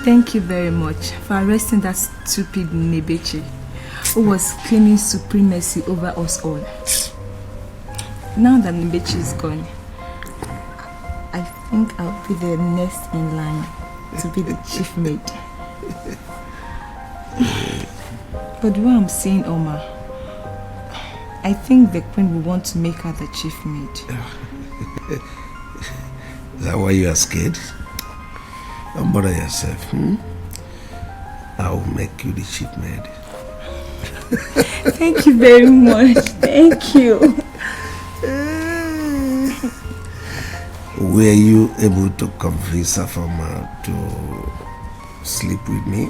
Thank you very much for arresting that stupid Nebeche who was claiming supremacy over us all. Now that Nebeche is gone, I think I'll be the next in line to be the chief maid. But what I'm saying, Omar, I think the queen will want to make her the chief maid. Is that why you are scared? Don't bother yourself, I will make you the chief maid. Thank you very much. Thank you. Were you able to convince Afama to sleep with me?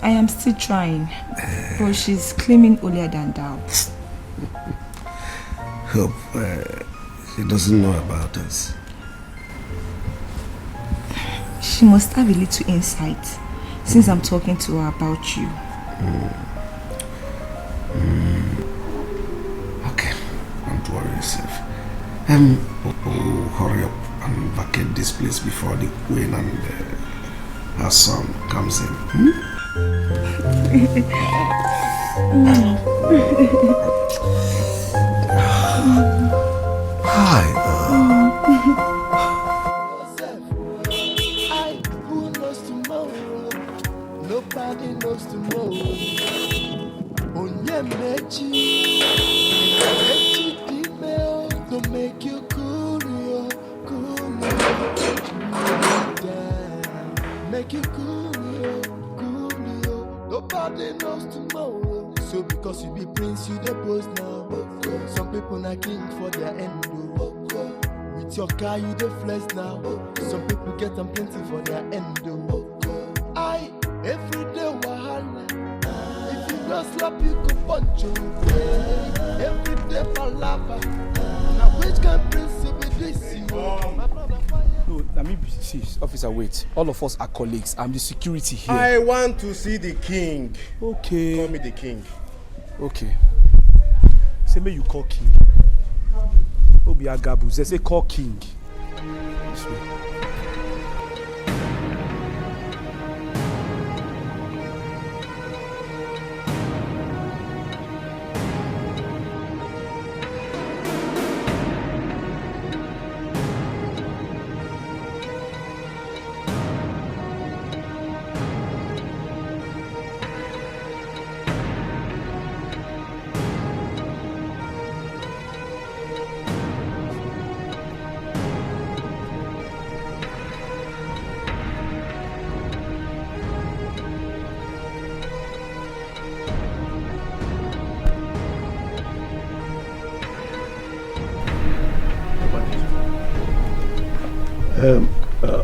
I am still trying, but she's claiming holier than thou. Hope she doesn't know about us. She must have a little insight since I'm talking to her about you. Okay, don't worry yourself. Hurry up and vacate this place before the queen and her son comes in. Hi. Who knows tomorrow? Nobody knows tomorrow. Onyemechi, to make you cool, make you cool. Nobody knows tomorrow. So because you be prince, you the boss now. Some people not king for their end. With your car, you the flex now. Some people get them plenty for their end. I every day wahala. If you don't slap, you could punch you. Every day palava. Now which kind of prince will be this? No, I mean, see, officer, wait. All of us are colleagues. I'm the security here. I want to see the king. Okay. Call me the king. Okay. Say me you call king. Obi Agabu. They say call king. This way.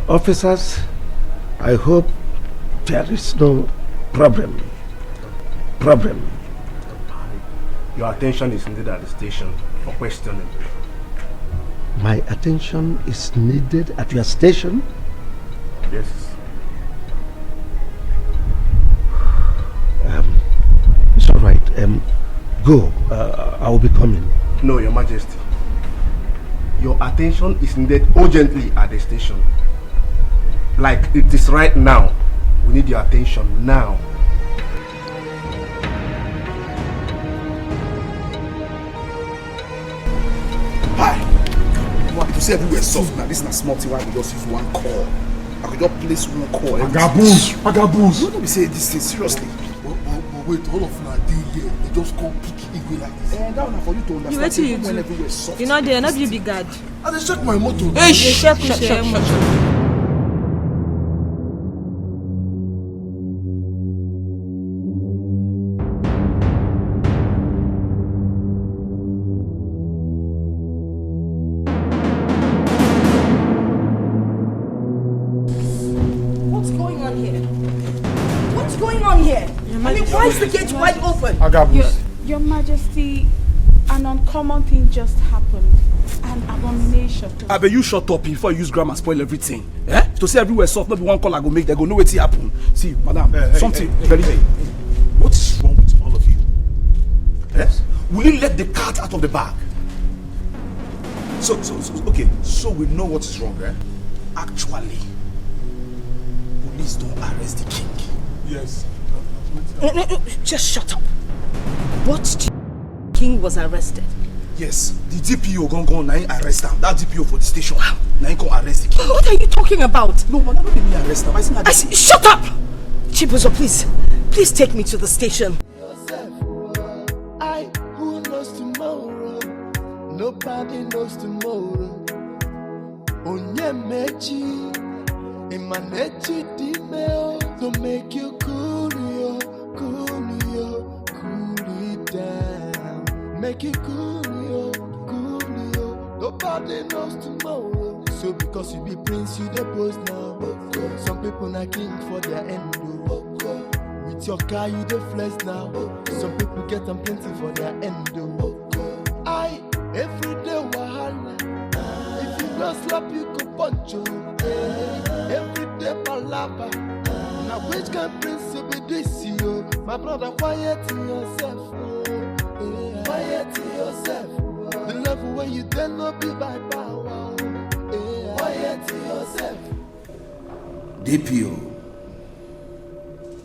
Officers, I hope there is no problem. Your attention is needed at the station for questioning. My attention is needed at your station? Yes. It's all right. Go. I will be coming. No, Your Majesty. Your attention is needed urgently at the station. Like it is right now. We need your attention now. Hi. What to say everywhere soft now? This is not small thing. Why we just use one call? I could just place one call. Agabus. You don't be saying this thing seriously. But wait, all of them are here. They just come pick Igwe like this. And that one for you to understand. What do you when do? everywhere soft. You know they are not you big guard. I just check my motor. Hey, shut. Why is the gate wide open? Your Majesty, an uncommon thing just happened. An abomination. I bet you shut up before you use grammar spoil everything. Eh? To say everywhere soft, not be one call I go make, they go know what happen. See, madam, something very. What is wrong with all of you? Yes? Will you let the cat out of the bag? So okay, so we know what is wrong, eh? Actually, police don't arrest the king. Yes. No, just shut up. What king was arrested? Yes, the DPO gone now arrest him. That DPO for the station. Now he can arrest the king. What are you talking about? No, man, not me arrest him. Shut up! Chibozo, please take me to the station. Who knows tomorrow? Nobody knows tomorrow. ONYEMECHI, Imanechi Dimeo, to make you cool it down. Make you cool it. Nobody knows tomorrow. So because you be prince, you the boss now. Some people not king for their end. With your car, you the flex now. Some people get them plenty for their end. Every day wahala. If you don't slap, you could punch you. Every day palava. Now which can prince be this you? My brother, quiet yourself. Quiet yourself. The level where you dare not be by power. Quiet yourself. DPO,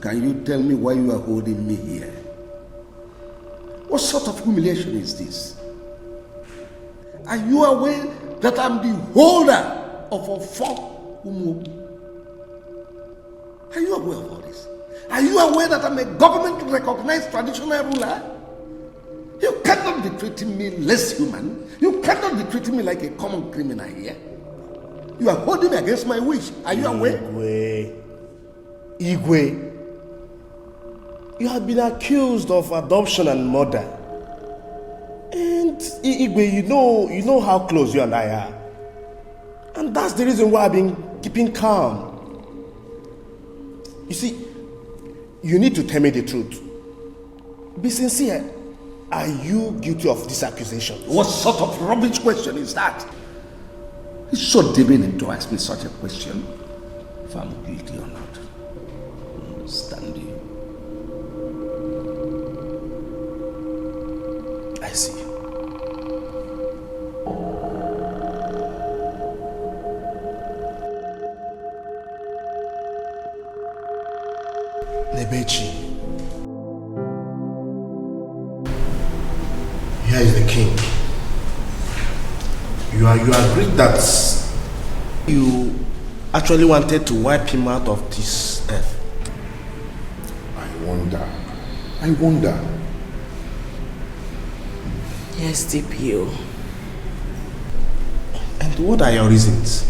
can you tell me why you are holding me here? What sort of humiliation is this? Are you aware that I'm the holder of a form? Are you aware of all this? Are you aware that I'm a government-recognized traditional ruler? You cannot be treating me less human. You cannot be treating me like a common criminal here. You are holding me against my wish. Are you aware? Igwe, you have been accused of adoption and murder. And Igwe, you know how close you and I are. And that's the reason why I've been keeping calm. You see, you need to tell me the truth. Be sincere. Are you guilty of this accusation? What sort of rubbish question is that? It's so demeaning to ask me such a question. If I'm guilty or not. Stand you. I see. Nebechi, here is the king. You agreed that you actually wanted to wipe him out of this earth. I wonder. Yes, DPO. And what are your reasons?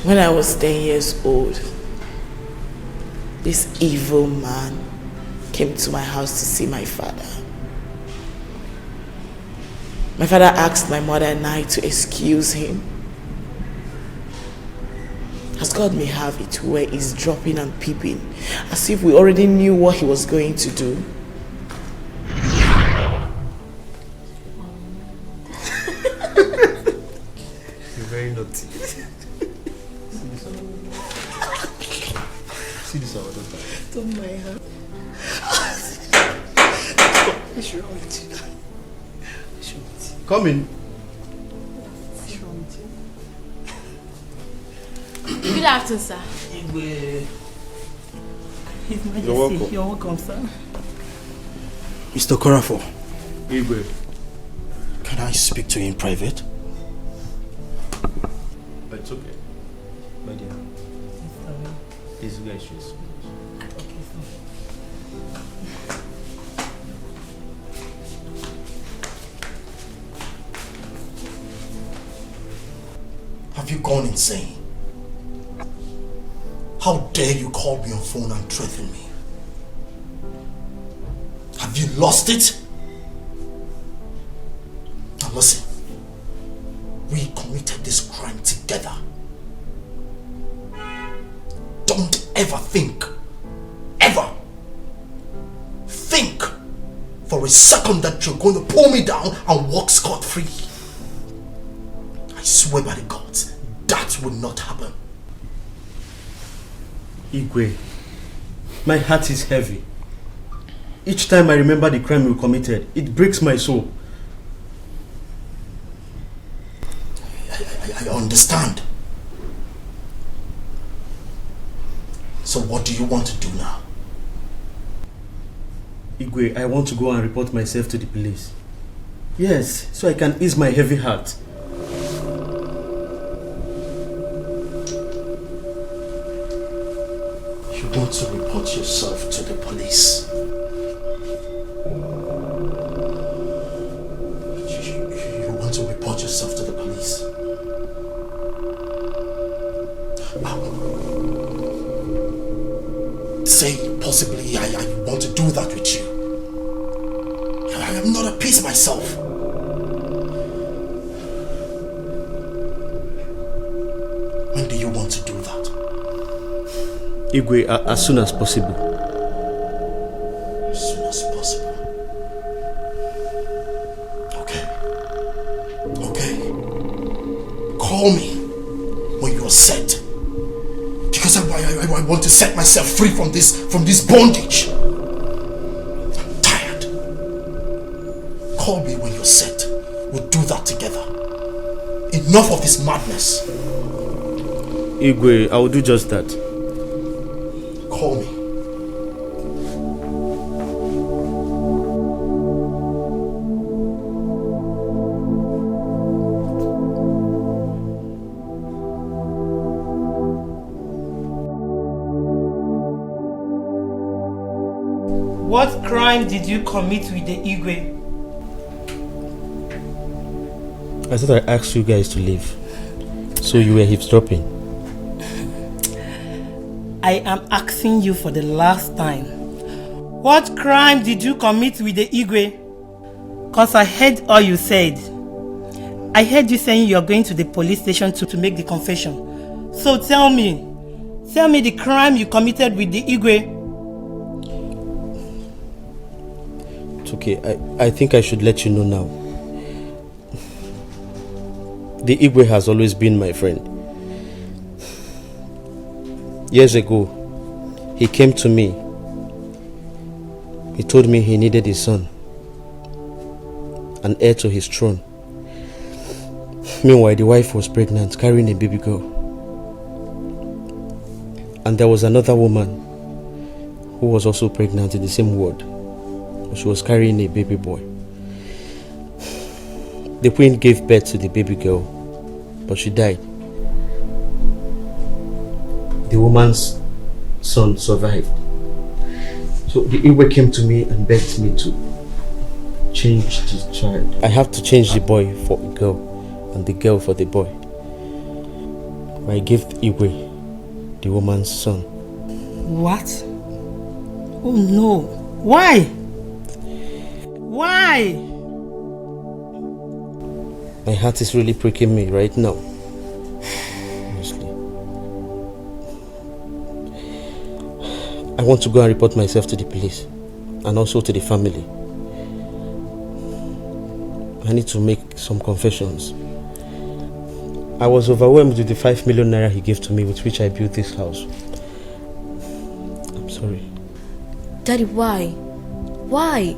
When I was 10 years old, this evil man came to my house to see my father. My father asked my mother and I to excuse him. As God may have it, where he's dropping and peeping, as if we already knew what he was going to do. You're very naughty. See this our daughter. Don't mind her. What's wrong with you? Come in. What's wrong with you? Good afternoon, sir. His Majesty, You're welcome. You're welcome, sir. Mr. Korafo, Igwe. can I speak to you in private? But it's okay. My dear. This guy should. Okay, sir. Have you gone insane? How dare you call me on phone and threaten me? Have you lost it? Now listen, we committed this crime together. Don't ever think for a second that you're going to pull me down and walk scot-free. I swear by the gods, that will not happen. Igwe, my heart is heavy. Each time I remember the crime you committed, it breaks my soul. I understand. So what do you want to do now? Igwe, I want to go and report myself to the police. Yes, so I can ease my heavy heart. You want to report yourself to the police? You want to report yourself to the police? Say possibly I want to do that with you. I am not at peace myself. When do you want to do that? Igwe, as soon as possible. As soon as possible. Okay. Call me when you are set. Because I want to set myself free from this bondage. I'm tired. Call me when you're set. We'll do that together. Enough of this madness. Igwe, I will do just that. Call me. What crime did you commit with the Igwe? I thought I asked you guys to leave. So you were eavesdropping. I am asking you for the last time. What crime did you commit with the Igwe? Cause I heard all you said. I heard you saying you are going to the police station to make the confession. So tell me the crime you committed with the Igwe. It's okay, I think I should let you know now. The Igwe has always been my friend. Years ago, he came to me. He told me he needed a son, an heir to his throne. Meanwhile, the wife was pregnant, carrying a baby girl. And there was another woman who was also pregnant in the same ward. She was carrying a baby boy. The queen gave birth to the baby girl, but she died. The woman's son survived. So the Igwe came to me and begged me to change the child. I have to change the boy for a girl and the girl for the boy. I gave the Igwe the woman's son. What? Oh no. Why? Why? My heart is really pricking me right now. Honestly. I want to go and report myself to the police and also to the family. I need to make some confessions. I was overwhelmed with the 5 million naira he gave to me with which I built this house. I'm sorry. Daddy, why? Why?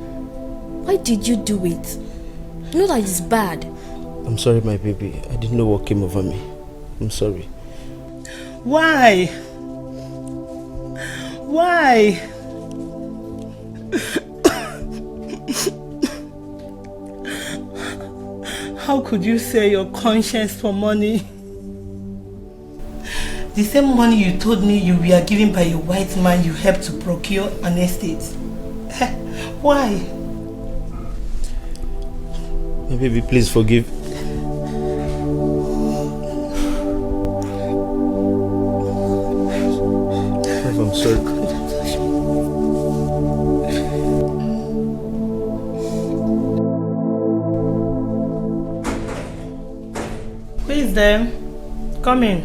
Why did you do it? You know that it's bad. I'm sorry, my baby. I didn't know what came over me. I'm sorry. Why? Why? How could you sell your conscience for money? The same money you told me you were given by a white man you helped to procure an estate. Why? My baby, please forgive. I'm sorry. Who is there? Come in.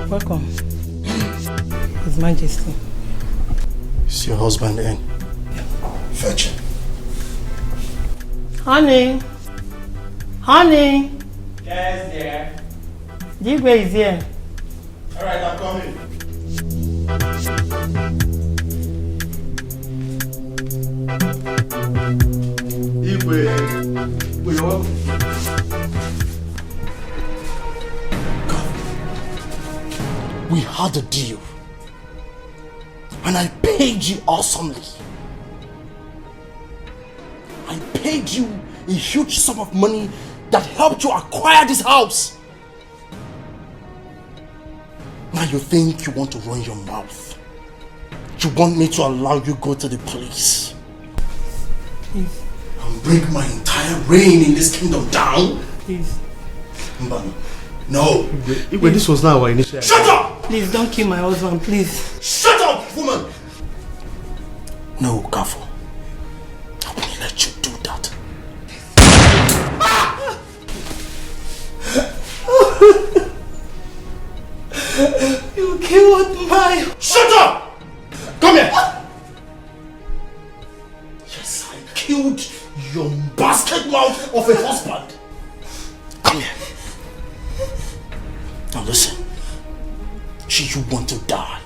Welcome. His Majesty. Is your husband in? Fetch him. Honey. Honey. Yes, dear. Dikeh is here. Alright, I'm coming. We had a deal. And I paid you awesomely. I paid you a huge sum of money that helped you acquire this house. Now you think you want to run your mouth. You want me to allow you go to the police. Please. And bring my entire reign in this kingdom down? Please. Mbano. No. Igwe, this was not our initial. Shut up! Please don't kill my husband, please. Shut up, woman! No, Kafo. I won't let you do that. You killed my... Shut up! Come here! Yes, I killed your basket mouth of a husband. Come here. Now listen. You want to die.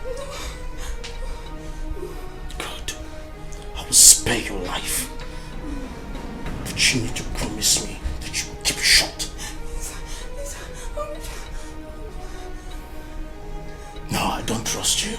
Good. I will spare your life. But you need to promise me that you will keep it short. No, I don't trust you.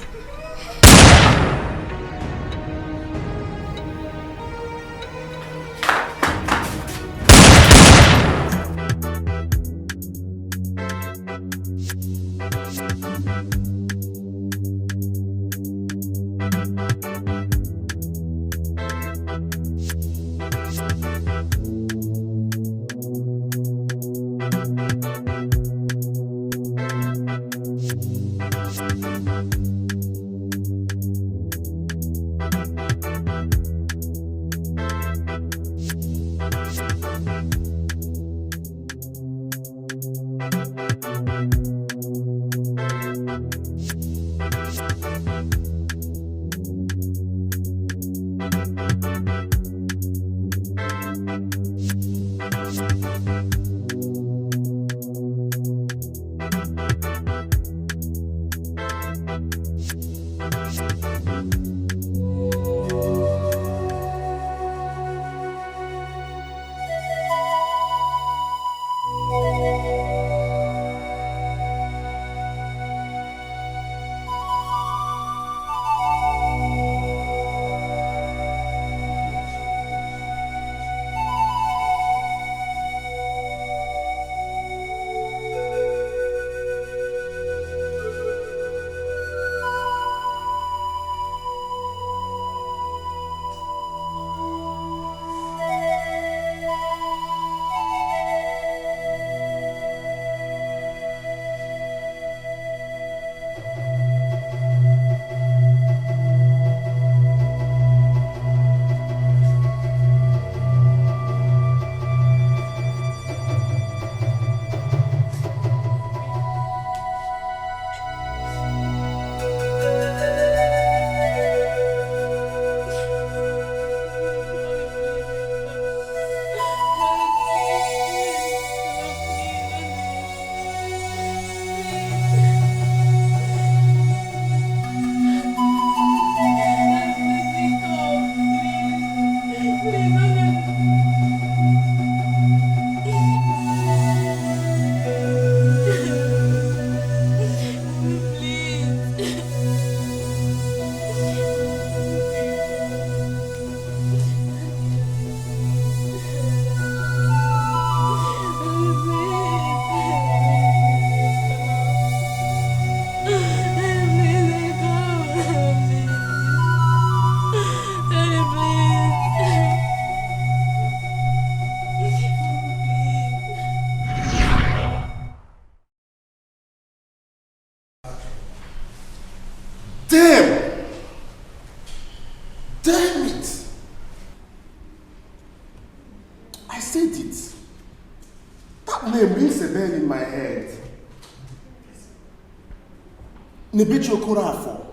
Nebechi Okorafo.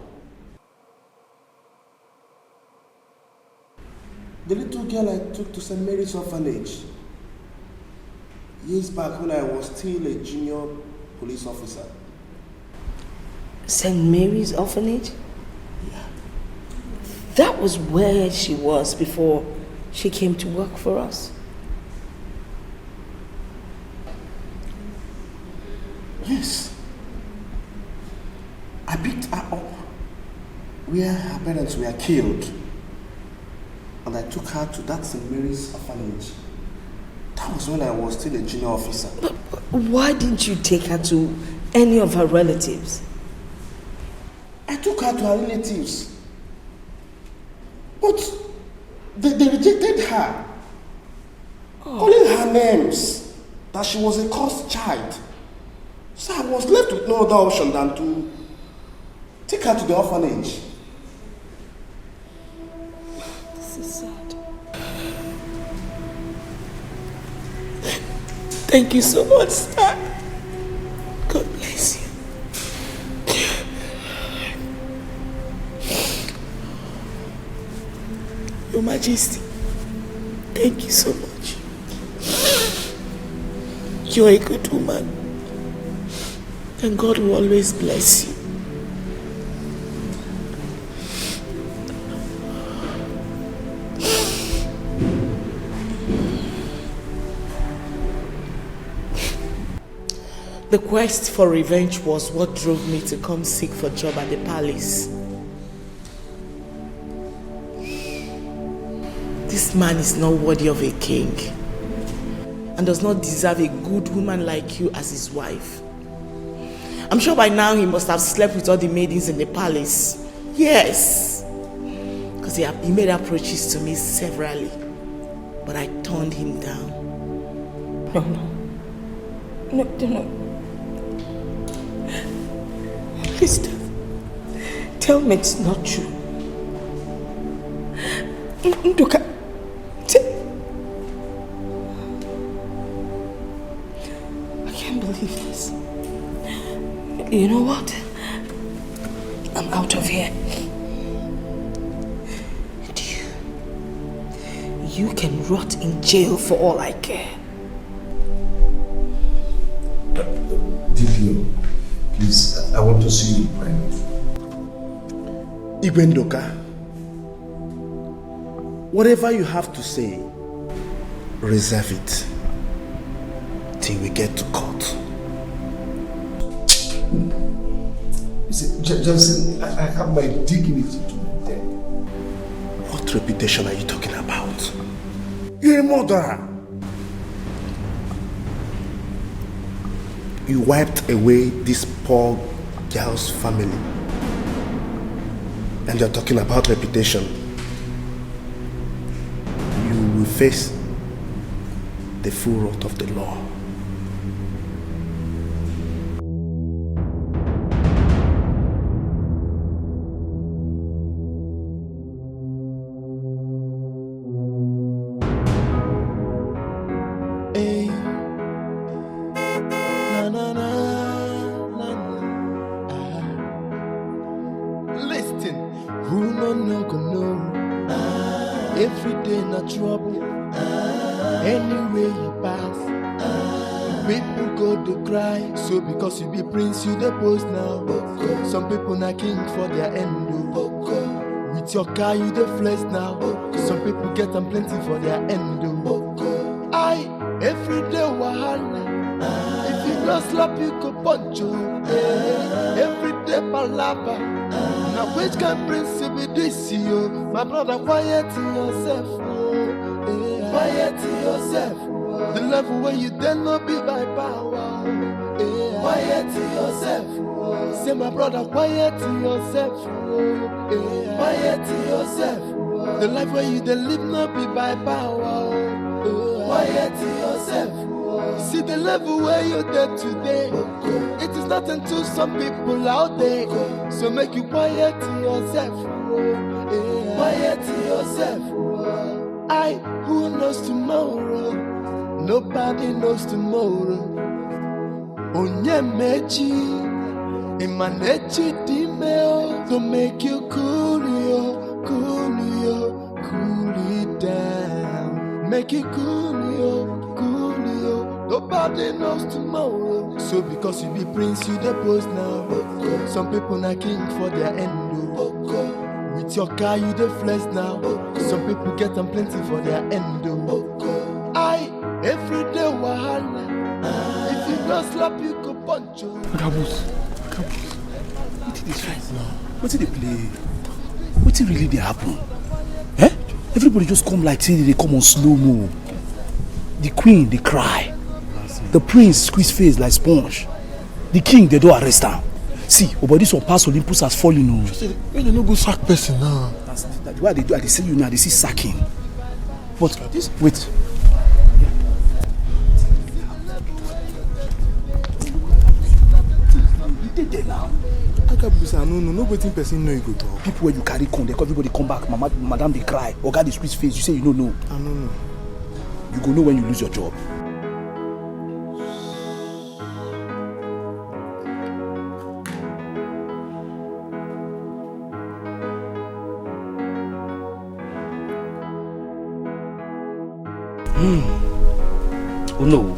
The little girl I took to St. Mary's orphanage years back when I was still a junior police officer. St. Mary's orphanage? That was where she was before she came to work for us. Yes. I picked her up where her parents were killed. And I took her to that St. Mary's orphanage. That was when I was still a junior officer. But why didn't you take her to any of her relatives? I took her to her relatives. But they rejected her. Calling her names. That she was a cursed child. So I was left with no other option than to take her to the orphanage. This is sad. Thank you so much, sir. God bless you. Your Majesty, thank you so much. You're a good woman. And God will always bless you. The quest for revenge was what drove me to come seek for job at the palace. This man is not worthy of a king and does not deserve a good woman like you as his wife. I'm sure by now he must have slept with all the maidens in the palace. Yes. Because he made approaches to me severally. But I turned him down. No. Please tell me it's not true. Nduka, I can't believe this. You know what? I'm out of here. And you can rot in jail for all I care. Dikeh, please, I want to see you in private. Igwendoka, whatever you have to say, reserve it till we get to court. Johnson, I have my dignity to maintain. What reputation are you talking about? You're a murderer. You wiped away this poor girl's family. And you're talking about reputation. You will face the full wrath of the law. So because you be prince, you the post now. Some people not king for their end. With your car, you the flex now. Some people get them plenty for their end. I every day wahala. If you not slap, you go punch you. Every day palava. Now which can prince be this you? My brother, quiet yourself. Quiet yourself. The level where you then not be by power. Quiet yourself. Say my brother, quiet yourself. Quiet yourself. The life where you then live not be by power. Quiet yourself. See the level where you're there today. It is nothing to some people out there. So make you quiet yourself. Quiet yourself. Who knows tomorrow? Nobody knows tomorrow. ONYEMECHI, Imanechi Dimeo, to make you cool it down. Make you cool yo. Nobody knows tomorrow. So because you be prince, you the post now. Some people not king for their end. With your car, you the flex now. Some people get them plenty for their endo. I every day wahala. If you don't slap, you go punch you. Agabus. What did this right now? What did they play? What did really they happen? Eh? Everybody just come like saying they come on slow-mo. The queen, they cry. The prince squeeze face like sponge. The king, they don't arrest him. See, over this one past Olympus has fallen. When you no go sack person now. That's why they do. They see you now. They see sacking. But this wait. You did there now. No waiting person know you go talk. People where you carry con, everybody come back. Madam they cry. Or God they squeeze face. You say you don't know. I don't know. You go know when you lose your job. Oh no.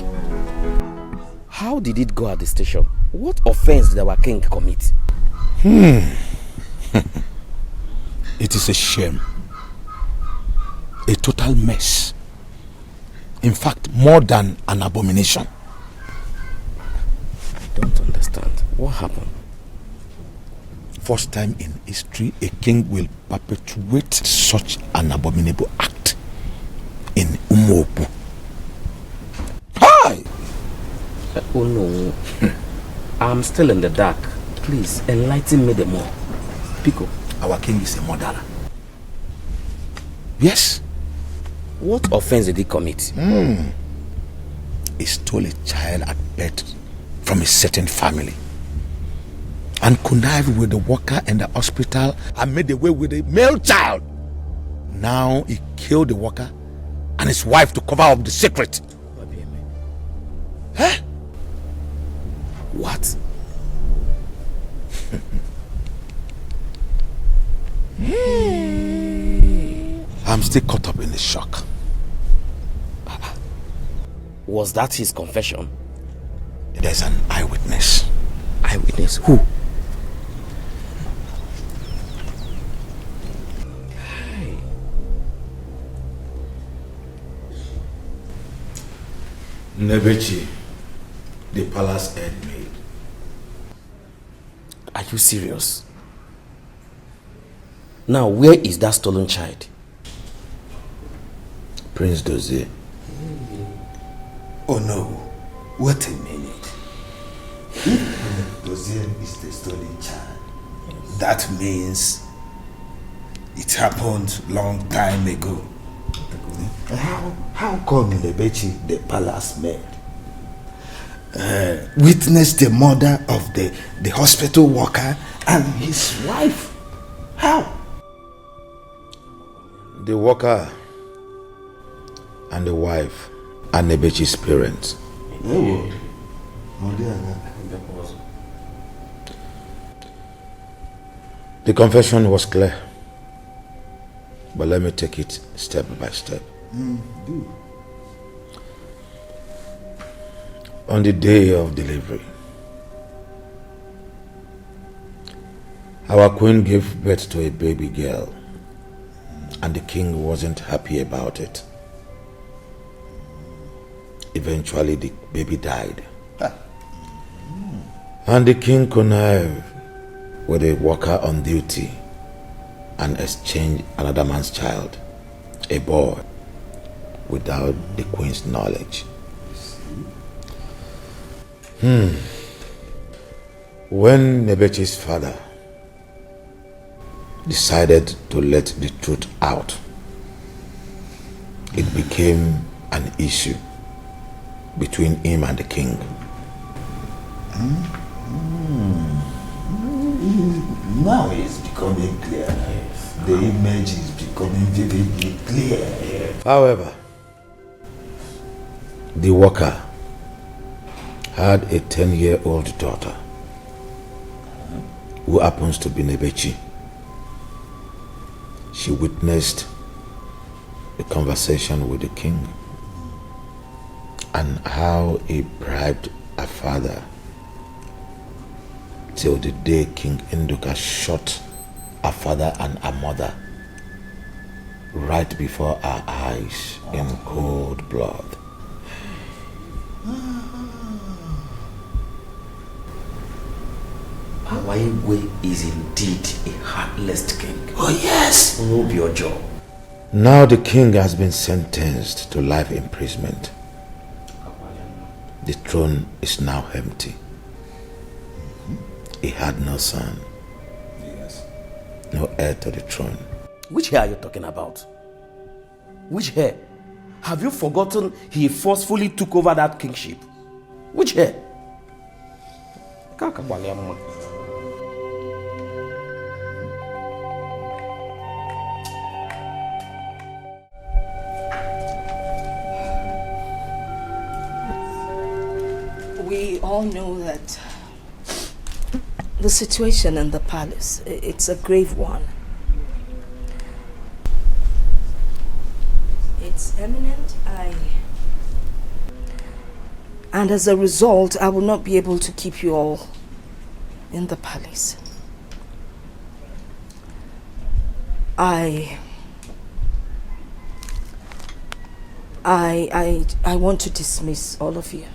How did it go at the station? What offense did our king commit? It is a shame. A total mess. In fact, more than an abomination. I don't understand. What happened? First time in history, a king will perpetuate such an abominable act in Umuopu. Hi! Oh no. I'm still in the dark. Please, enlighten me the more. Pico. Our king is a murderer. Yes. What offense did he commit? He stole a child at birth from a certain family and connived with the worker in the hospital and made away with a male child. Now he killed the worker and his wife to cover up the secret. Huh? What? I'm still caught up in the shock. Was that his confession? There's an eyewitness. Eyewitness? Who? Nnebechi, the palace head maid. Are you serious? Now, where is that stolen child? Prince Dozie. Oh no, wait a minute. Dozie is the stolen child. That means it happened long time ago. How come Nnebechi, the palace maid, witnessed the murder of the hospital worker and his wife? How? The worker and the wife are Nnebechi's parents. The confession was clear, but let me take it step by step. Do. On the day of delivery, our queen gave birth to a baby girl, and the king wasn't happy about it. Eventually, the baby died. And the king connived with a worker on duty and exchanged another man's child, a boy, without the queen's knowledge. When Nnebechi's father decided to let the truth out, it became an issue between him and the king. Now it's becoming clear. The image is becoming vividly clear. However, the worker had a 10-year-old daughter who happens to be Nnebechi. She witnessed a conversation with the king and how he bribed her father till the day King Nduka shot a father and a mother right before our eyes in cold blood. Our Igwe is indeed a heartless king. Oh yes! Obiojo. Now the king has been sentenced to life imprisonment. The throne is now empty. He had no son. Yes. No heir to the throne. Which hair are you talking about? Which hair? Have you forgotten he forcefully took over that kingship? Which hair? We all know that the situation in the palace, it's a grave one. It's imminent. And as a result, I will not be able to keep you all in the palace. I want to dismiss all of you.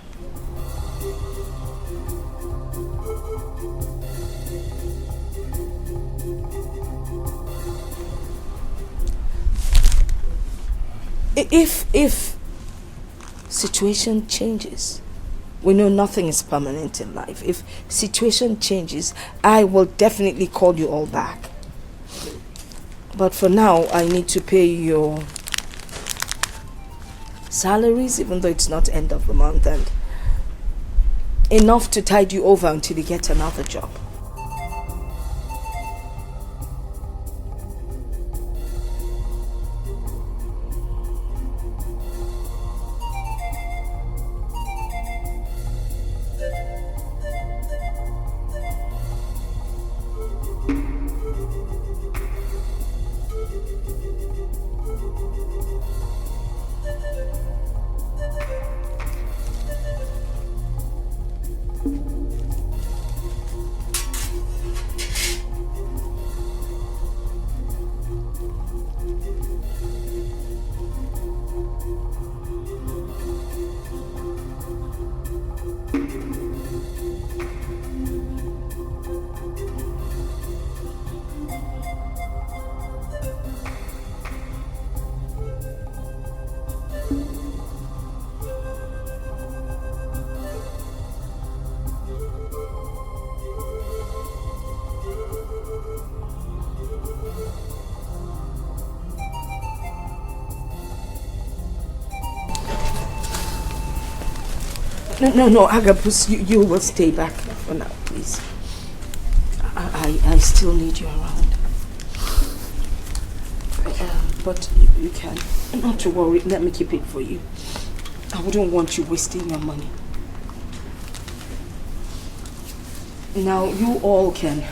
If situation changes, we know nothing is permanent in life. If situation changes, I will definitely call you all back. But for now, I need to pay your salaries, even though it's not end of the month, and enough to tide you over until you get another job. No, Agabus, you will stay back for now, please. I still need you around. But you can. Not to worry, let me keep it for you. I wouldn't want you wasting your money. Now, you all can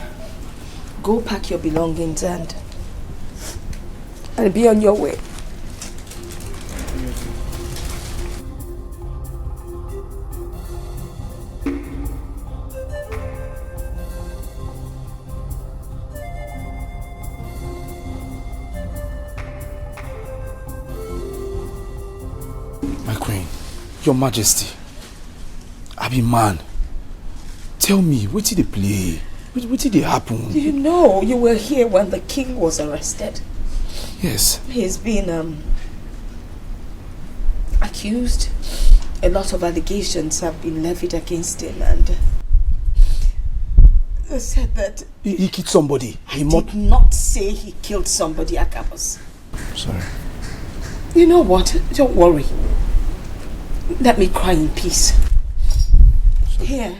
go pack your belongings and be on your way. Your Majesty, I be man. Tell me, what did they play? What did they happen? You know, you were here when the king was arrested. Yes. He's been accused. A lot of allegations have been levied against him, and they said that he killed somebody. He did not say he killed somebody, Agabus. Sorry. You know what? Don't worry. Let me cry in peace. Sorry. Here.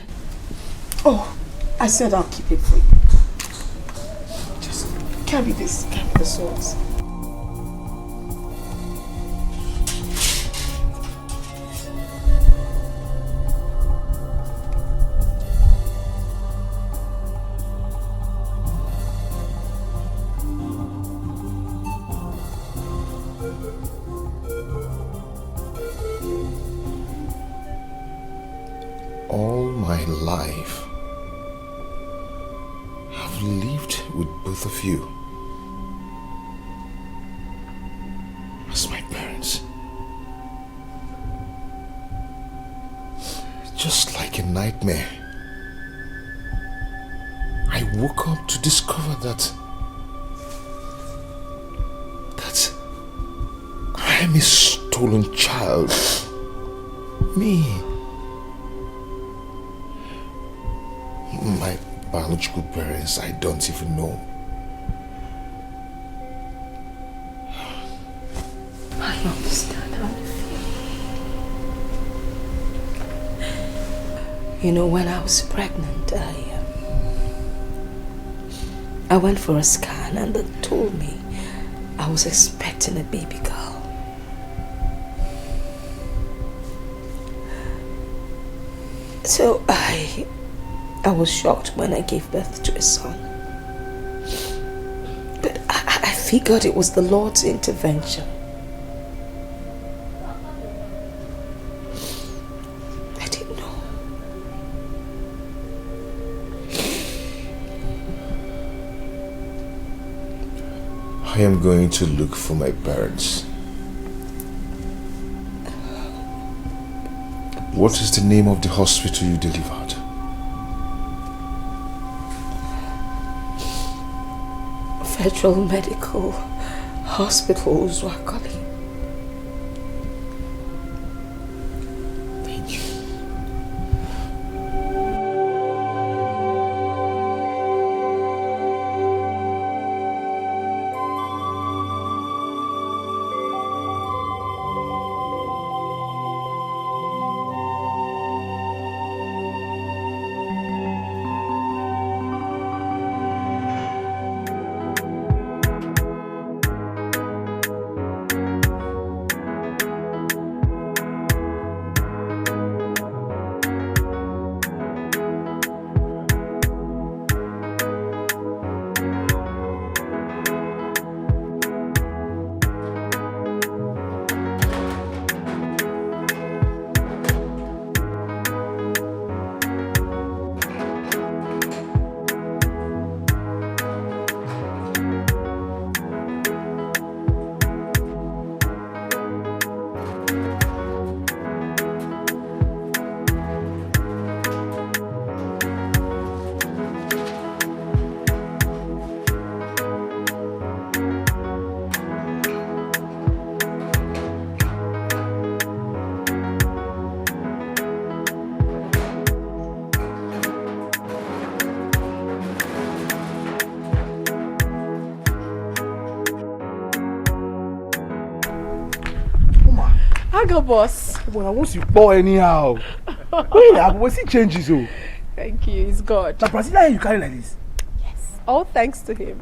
Oh, I said I'll keep it for you. Just carry this, carry the swords. All my life, I've lived with both of you as my parents. Just like a nightmare, I woke up to discover that I am a stolen child. Me. My biological parents, I don't even know. I understand how you feel. You know, when I was pregnant, I went for a scan and they told me I was expecting a baby girl. So I was shocked when I gave birth to a son. But I figured it was the Lord's intervention. I didn't know. I am going to look for my parents. What is the name of the hospital you delivered? Federal Medical Hospital, Zwakali. Thank you. Go, boss. Well, I want you boy anyhow. Wait, I will see changes. Oh. Thank you, it's God. Now, Brazilian, you carry like this? Yes. All thanks to him.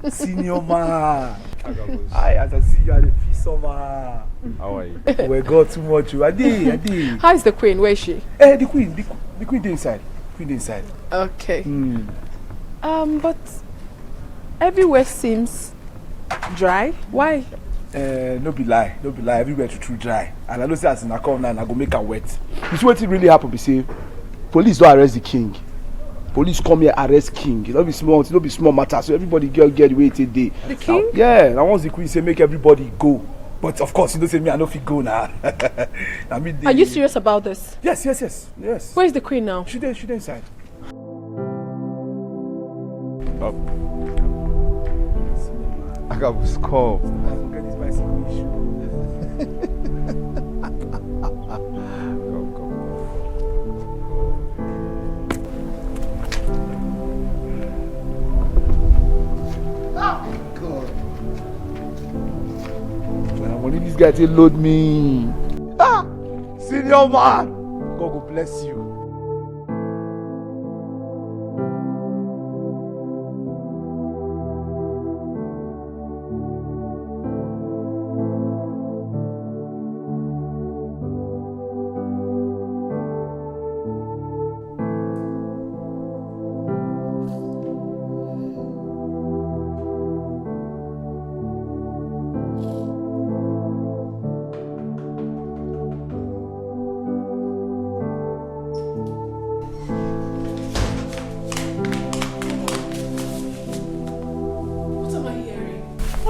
Senior man. As I see you, are the fist man. How are you? We got too much. Adi. How is the queen? Where is she? The queen inside. Queen inside. Okay. But everywhere seems dry. Why? No be lie. Everywhere too dry. And I know say as I come now, I go make her wet. You see what really happen? Be say, police don't arrest the king. Police come here arrest king. It don't be small matter. So everybody get the way it day. The king? Yeah. Now once the queen say make everybody go. But of course, you don't say me. I know if you go now. Are you serious about this? Yes. Where is the queen now? She there inside. I got was called. Forget this bicycle issue. Go. God. When this guy say load me. Senior man. God will bless you.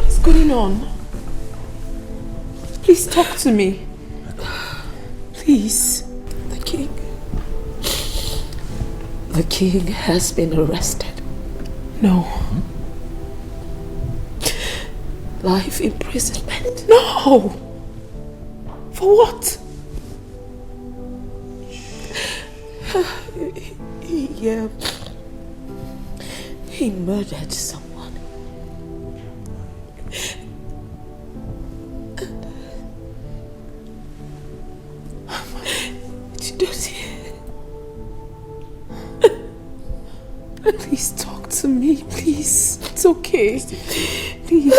What is going on? Please talk to me. Please. The king has been arrested. No. Life imprisonment. No! For what? He murdered someone. Please talk to me, please. It's okay. Please.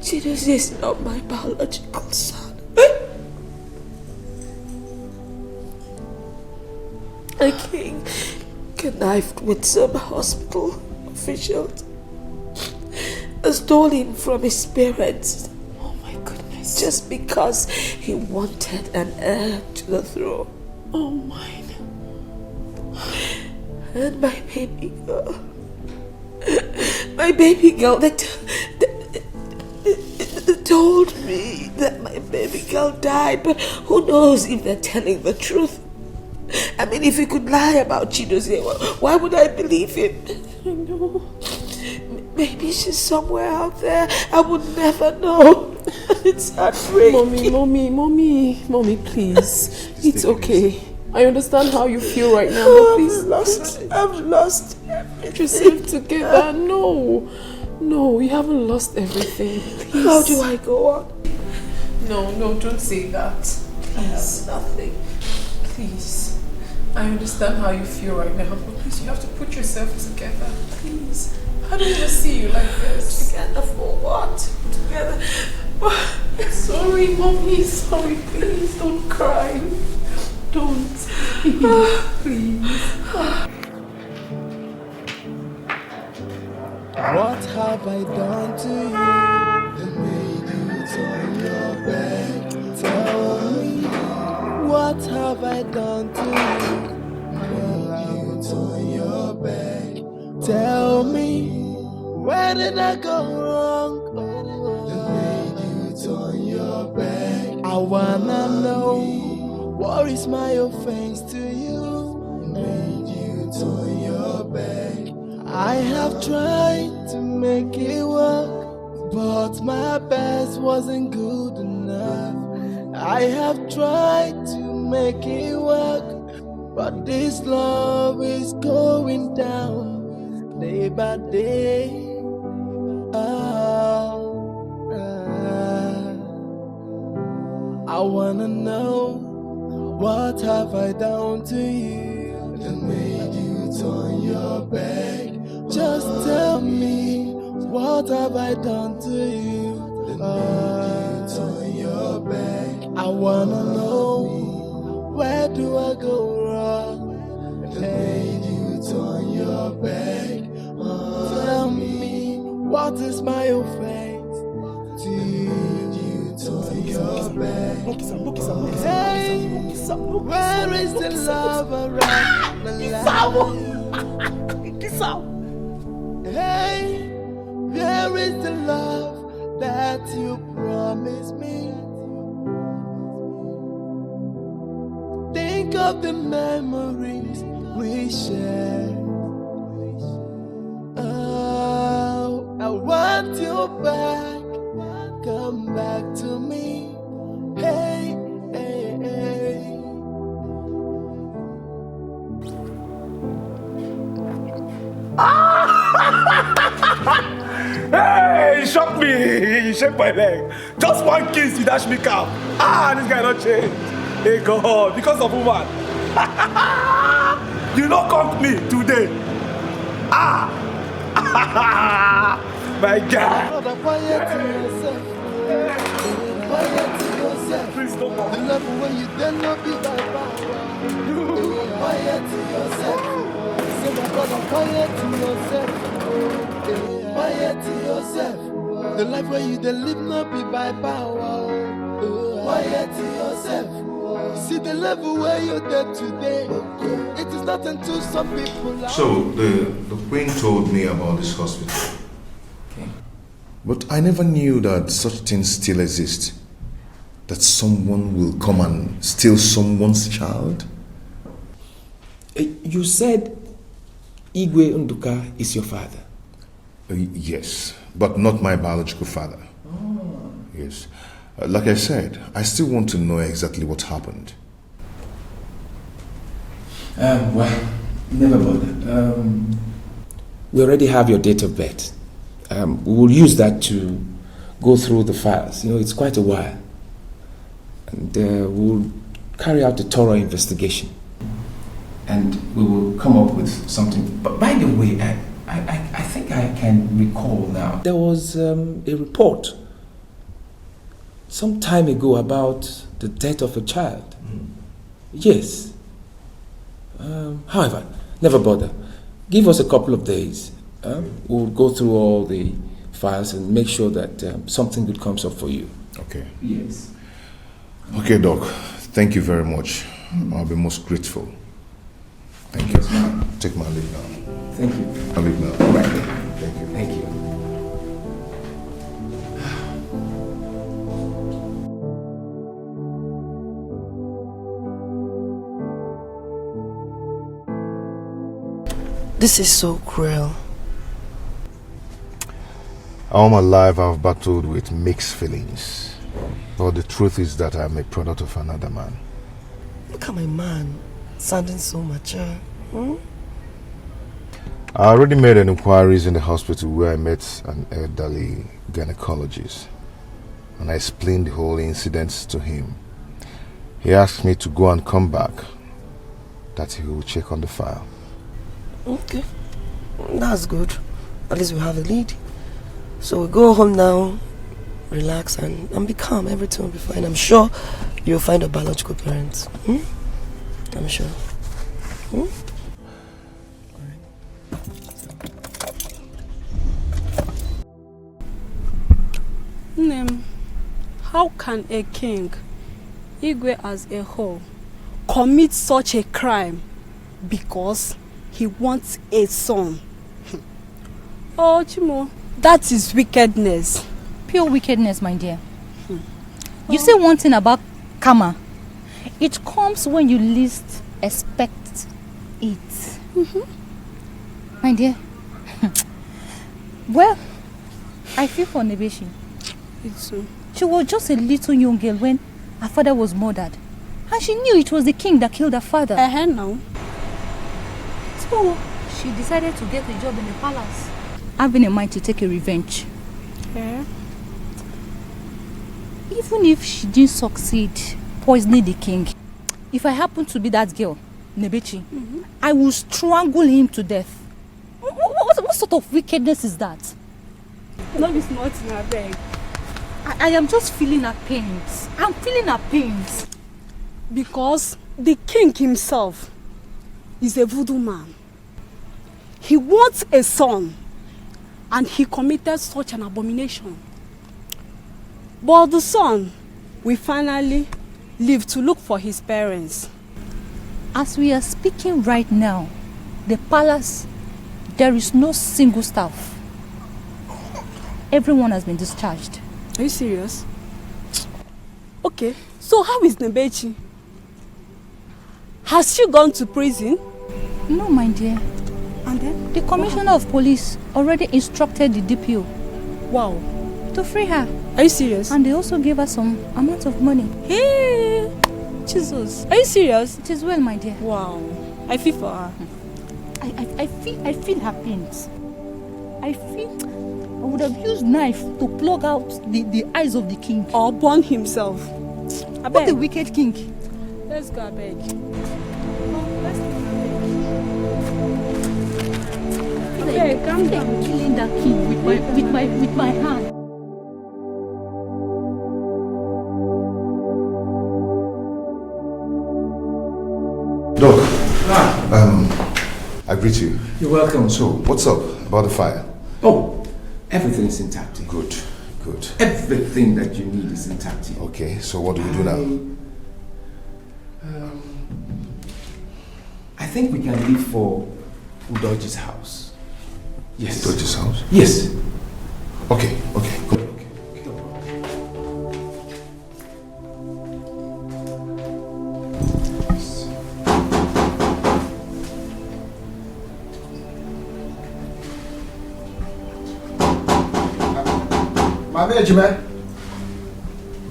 Chidozie is not my biological son. The king connived with some hospital officials and stole him from his parents. Oh my goodness. Just because he wanted an heir to the throne. Oh mine. And my baby girl, they told me that my baby girl died, but who knows if they're telling the truth. I mean, if he could lie about Chidozie, why would I believe him? I know. Maybe she's somewhere out there. I would never know. It's heartbreaking. Mommy, please. It's okay. I understand how you feel right now, but please. I've lost everything. Yourself together. No, you haven't lost everything. Please. How do I go on? No, don't say that. Please. Nothing. Please. I understand how you feel right now, but please, you have to put yourself together. Please. I don't want to see you like this. Together for what? Together. Sorry, Mommy. Sorry, please. Don't cry. Don't. Please. What have I done to you that made you turn your back? Tell me, what have I done to you that made you turn your back? Tell me, where did I go wrong that made you turn your back? I wanna know, what is my offense to you that made you turn your back? I have tried to make it work, but my best wasn't good enough. I have tried to make it work, but this love is going down day by day. I wanna know, what have I done to you that made you turn your back? Just tell me, what have I done to you that made you turn your back? I wanna know, where do I go wrong that made you turn your back? Tell me, what is my offense to you? Turn your back. Hey, where is the love around the light? Hey, where is the love that you promised me? Think of the memories we shared. Oh, I want you back. Come back to me. Hey, hey, hey. Hey, you shocked me. You shake my leg. Just one kiss, you dash me cap. This guy not change. Hey God, because of woman. You not conk me today. My God. Please don't go. The level where you then not be by power. Quiet to yourself. Say my brother, quiet to yourself. Quiet to yourself. The life where you then live not be by power. Quiet to yourself. See the level where you're there today. It is not until some people are. So the Queen told me about this hospital. Okay. But I never knew that such things still exist. That someone will come and steal someone's child? You said Igwe Nduka is your father? Yes, but not my biological father. Oh. Yes. Like I said, I still want to know exactly what happened. Well, never bother. We already have your date of birth. We will use that to go through the files. You know, it's quite a while. And we'll carry out a thorough investigation. And we will come up with something. But by the way, I think I can recall now. There was a report some time ago about the death of a child. Yes. However, never bother. Give us a couple of days. We'll go through all the files and make sure that something good comes up for you. Okay. Yes. Okay, Doc. Thank you very much. I'll be most grateful. Thank you. Take my leave now. Thank you. I'll leave now. Right. Thank you. Thank you. This is so cruel. All my life I've battled with mixed feelings. But the truth is that I'm a product of another man. Look at my man, sounding so mature. I already made an inquiries in the hospital where I met an elderly gynecologist. And I explained the whole incident to him. He asked me to go and come back, that he will check on the file. Okay, that's good. At least we have a lead. So we go home now, relax and be calm. Everything will be fine. I'm sure you'll find a biological parents. I'm sure. How can a king, Igwe as a whole, commit such a crime because he wants a son? Oh, Chimo, that is wickedness. Pure wickedness, my dear. You say one thing about karma. It comes when you least expect it. My dear. Well, I feel for Nebeshi. She was just a little young girl when her father was murdered. And she knew it was the king that killed her father. No. So she decided to get a job in the palace, having in mind to take a revenge. Yeah. Even if she didn't succeed poisoning the king, if I happen to be that girl, Nebechi, I will strangle him to death. What sort of wickedness is that? Not be smart in her bag. I am just feeling her pains. I'm feeling her pains. Because the king himself is a voodoo man. He wants a son, and he committed such an abomination. But the son will finally live to look for his parents. As we are speaking right now, the palace, there is no single staff. Everyone has been discharged. Are you serious? Okay, so how is Nebechi? Has she gone to prison? No, my dear. And then? The commissioner of police already instructed the DPO. Wow. To free her. Are you serious? And they also gave her some amount of money. Hey! Jesus. Are you serious? It is well, my dear. Wow. I feel for her. I feel her pains. I would have used knife to plug out the eyes of the king. Or burn himself. What a wicked king. Let's go, I beg. I'm killing that king with my hand. Doc, I greet you. You're welcome. So, what's up about the fire? Oh, everything is intact. Good. Everything that you need is intact. Okay, so what do we do now? I think we can leave for Udoji's house. Yes. Udoji's house? Yes. Okay. Mama Ejime,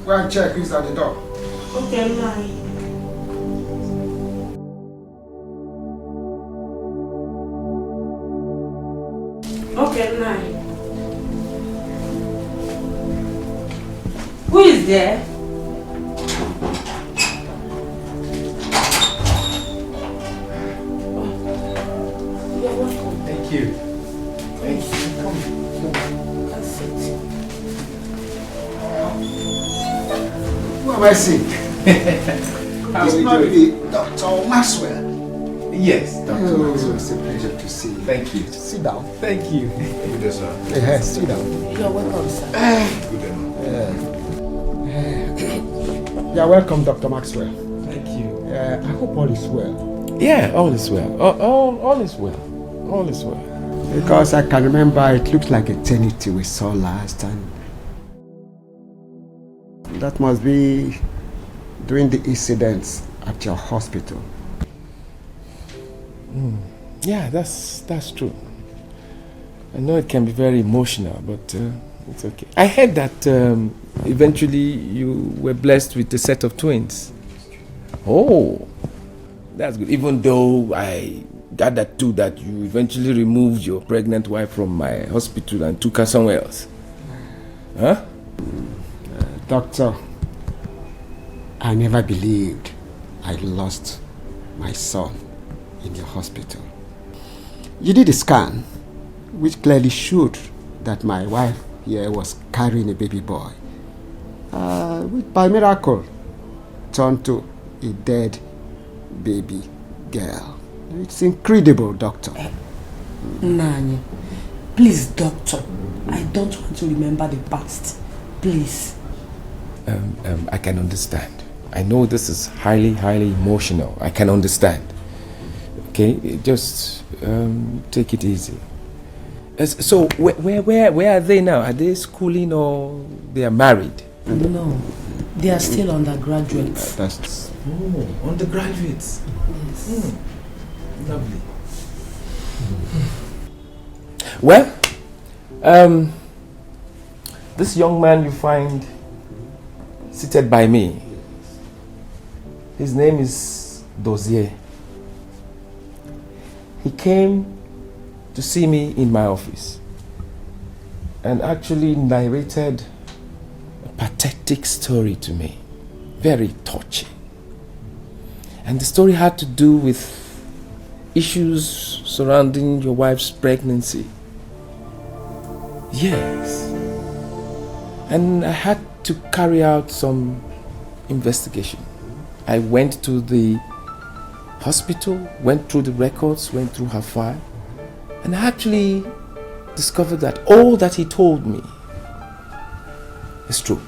go and check who's at the door. Okay, Nai. Okay, Nai. Who is there? Thank you. Thank you. Come. That's it. Who am I seeing? How This are you might doing? be Dr. Maxwell. Yes, Dr. Maxwell. It's a pleasure to see you. Thank you. Sit down. Thank you. Good, sir. Yes, sit down. You're welcome, sir. You're welcome, Dr. Maxwell. Thank you. I hope all is well. Yeah, all is well. All is well. All is well. Because I can remember it looked like eternity we saw last, and that must be during the incidents at your hospital. Yeah, that's true. I know it can be very emotional, but it's okay. I heard that eventually you were blessed with a set of twins. Oh, that's good. Even though I gathered too that you eventually removed your pregnant wife from my hospital and took her somewhere else. Huh? Doctor, I never believed I lost my son in your hospital. You did a scan which clearly showed that my wife here was carrying a baby boy, which by miracle turned to a dead baby girl. It's incredible, Doctor. Nani, please, Doctor, I don't want to remember the past. Please. I can understand. I know this is highly emotional. I can understand. Okay, just take it easy. So where are they now? Are they schooling or they are married? No, they are still undergraduates. Undergraduates. Yes. Lovely. Well, this young man you find seated by me, his name is Dozier. He came to see me in my office and actually narrated a pathetic story to me, very touching. And the story had to do with issues surrounding your wife's pregnancy. Yes. And I had to carry out some investigation. I went to the hospital, went through the records, went through her file, and I actually discovered that all that he told me is true.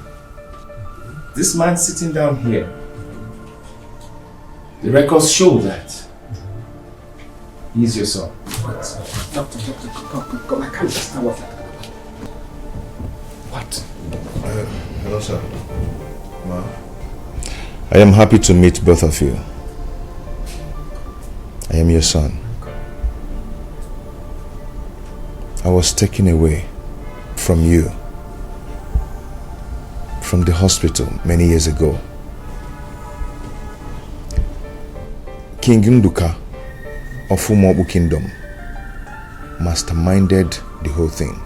This man sitting down here, the records show that he's your son. Doctor, come, I can't understand what. What? Hello, sir. Ma. I am happy to meet both of you. I am your son. I was taken away from you, from the hospital many years ago. King Nduka of Umobu Kingdom masterminded the whole thing.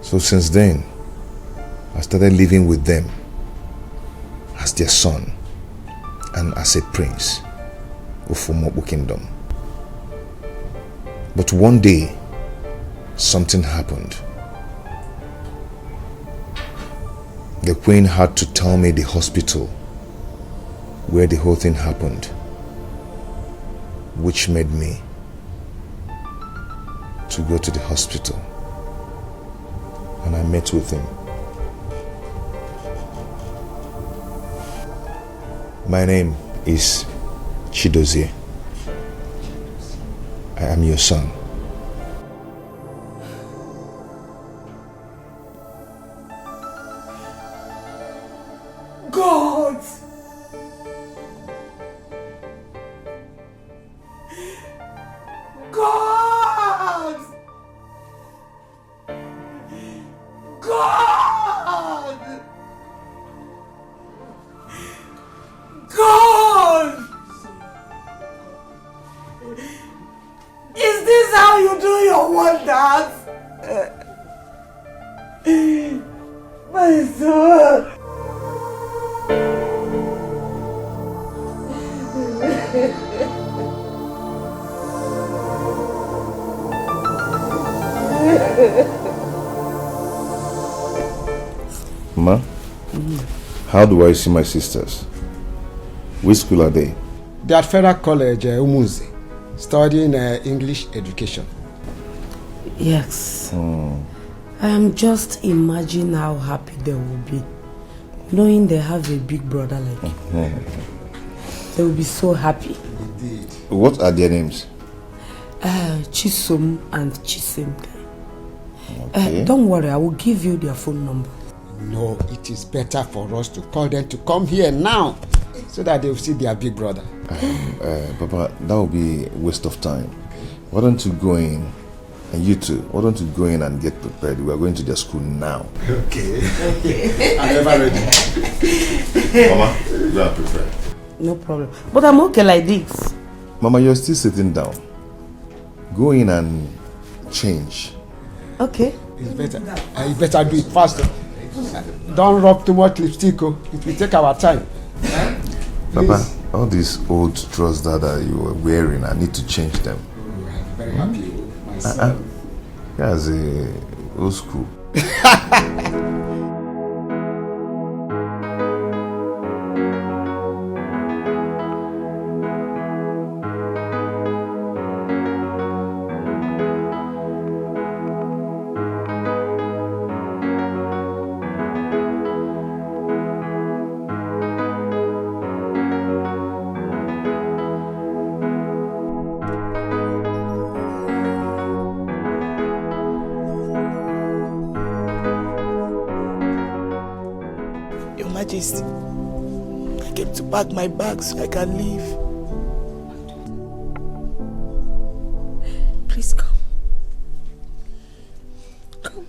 So since then, I started living with them as their son and as a prince of Umobu Kingdom. But one day, something happened. The queen had to tell me the hospital where the whole thing happened, which made me to go to the hospital, and I met with him. My name is Chidozie. I am your son. God! God! heart. My son. Ma, how do I see my sisters? Which school are they? They are at Federal College, Umuzi, studying English education. Yes. I am just imagining how happy they will be, knowing they have a big brother like you. They will be so happy. Indeed. What are their names? Chisom and Chisembe. Okay. Don't worry, I will give you their phone number. No, it is better for us to call them to come here now, so that they will see their big brother. Papa, that will be a waste of time. Why don't you go in, and you too, why don't you go in and get prepared? We are going to their school now. Okay. I'm never ready. Mama, you are prepared. No problem. But I'm okay like this. Mama, you're still sitting down. Go in and change. Okay. It's better. You better do it faster. Don't rub too much lipstick. It will take our time. Papa, all these old trousers that you were wearing, I need to change them. I'm very happy myself. That's a old school. Majesty, I came to pack my bag so I can leave. Please come. Come.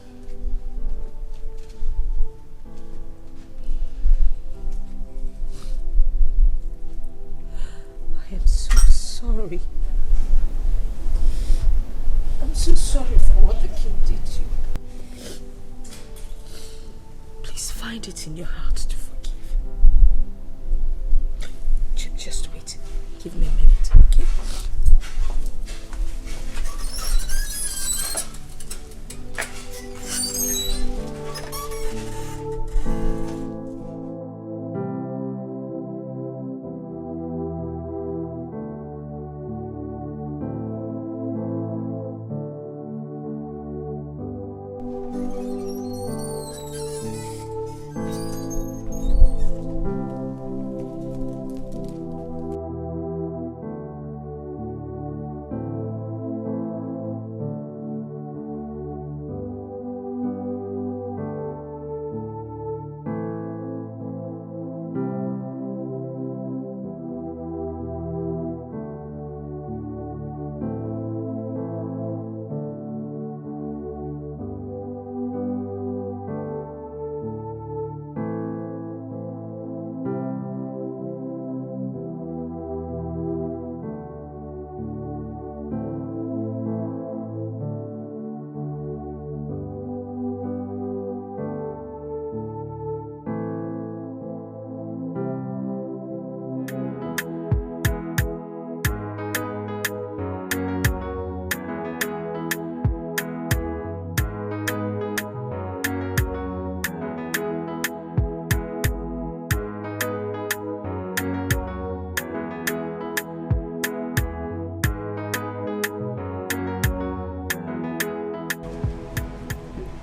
I am so sorry. I'm so sorry for what the king did to you. Please find it in your heart to forgive. Just wait. Give me a minute, okay?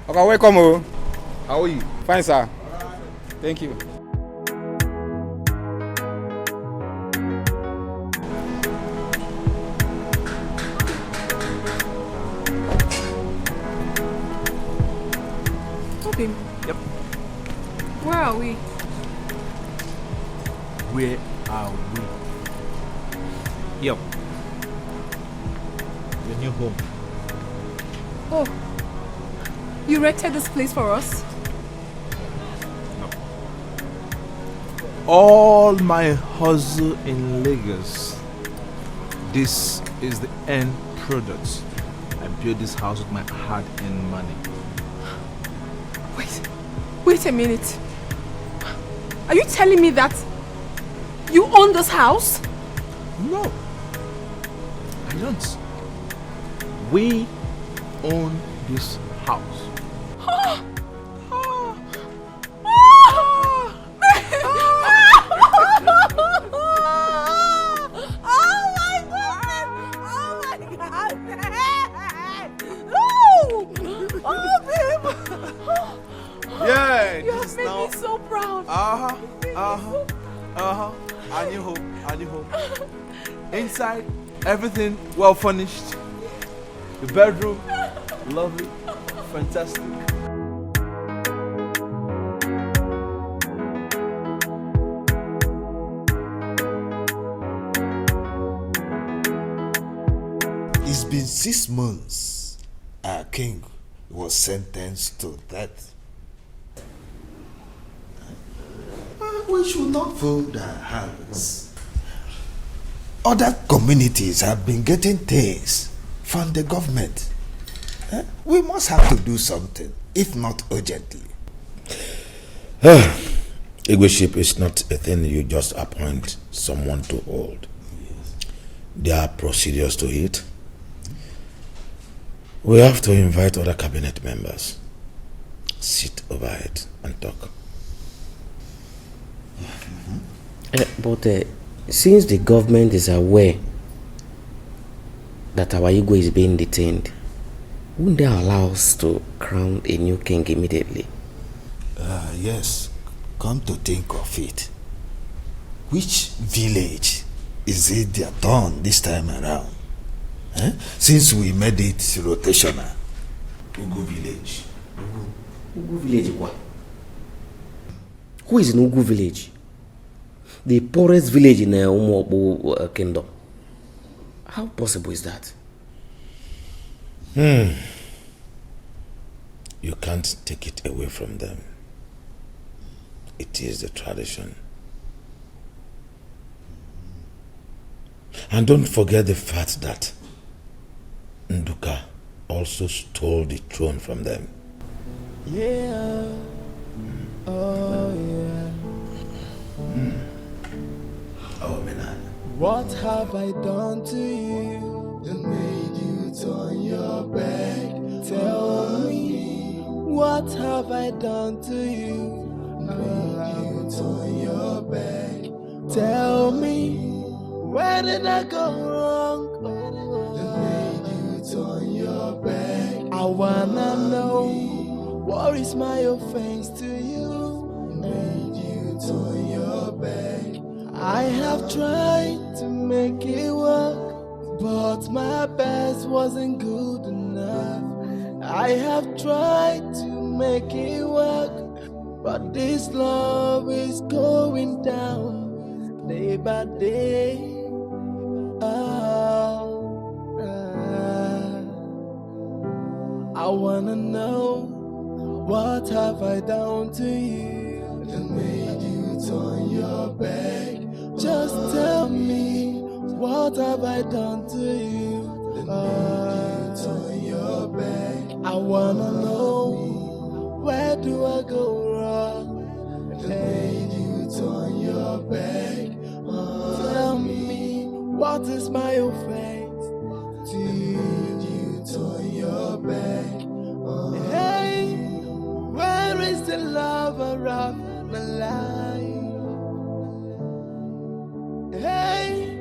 Okay, welcome. How are you? Fine, sir. Thank you. Okay. Yep. Where are we? Where are we? Yep. Your new home. Oh. You rented this place for us? No. All my hustle in Lagos. This is the end product. I build this house with my hard-earned money. Wait a minute. Are you telling me that you own this house? No. I don't. We own this house. Yeah, you have made me so proud. I need hope. Inside, everything well furnished. The bedroom, lovely, fantastic. It's been 6 months. Our king was sentenced to death. We should not fold our hands. Other communities have been getting things from the government. We must have to do something, if not urgently. Leadership is not a thing you just appoint someone to hold. There are procedures to it. We have to invite other cabinet members, sit over it and talk. But since the government is aware that our Igwe is being detained, wouldn't they allow us to crown a new king immediately? Yes, come to think of it. Which village is it their turn this time around? Since we made it rotational. Ugu village. Ugu village what? Who is in Ugu village? The poorest village in Umuobu kingdom. How possible is that? You can't take it away from them. It is the tradition. And don't forget the fact that Nduka also stole the throne from them. Yeah. Oh, yeah. Oh, man. What have I done to you that made you turn your back? Tell me, what have I done to you that made you turn your back? Tell me, where did I go wrong? That made you turn your back. I wanna know, what is my offense to you? That made you turn your back. I have tried to make it work, but my best wasn't good enough. I have tried to make it work, but this love is going down day by day. I wanna know, what have I done to you that made you turn your back? Just tell me, what have I done to you that made you turn your back? I wanna know, where do I go wrong that made you turn your back? Tell me, what is my offense to you? You turn your back. Hey, where is the lover of my life? Hey,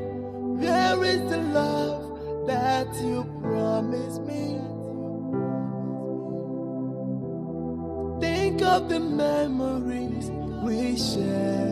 where is the love that you promised me? Think of the memories we shared.